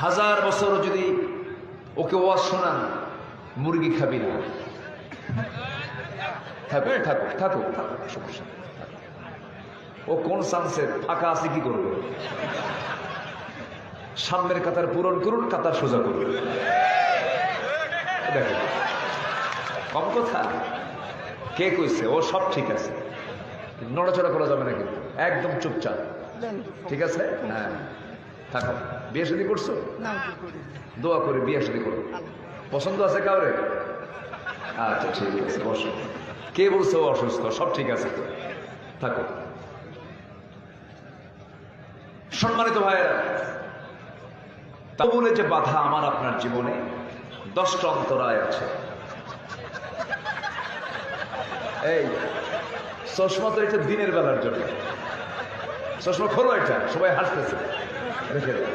হাজার বছর যদি ওকে ওয়াজ শোনান, মুরগি খাবি না। থাকো থাকো থাকো থাকো, সমস্যা নেই। ও কোন সানসেট ফাঁকা আছে, কি করবে? সামনের কাতার পূরণ করুন, কাতার সোজা করুন। দেখো কম কথা। কে কইছে? ও সব ঠিক আছে, নড়াচড়া করা যাবে না কিন্তু, একদম চুপচাপ। ঠিক আছে? হ্যাঁ থাকো। বিয়ে শাদী করছো? দোয়া করে বিয়ে শাদী করো। পছন্দ আছে কাউরে? আচ্ছা ঠিক আছে, বসো। কে বলছো অসুস্থ? সব ঠিক আছে, থাকো। সম্মানিত ভাইয়েরা, তা বলে যে বাধা আমার আপনার জীবনে 10টা অন্তরায় আছে। এই চশমা তো এটা দিনের বেলার জন্য, চশমা খোলো, এটা সবাই হাসতেছে, রেখে দেয়।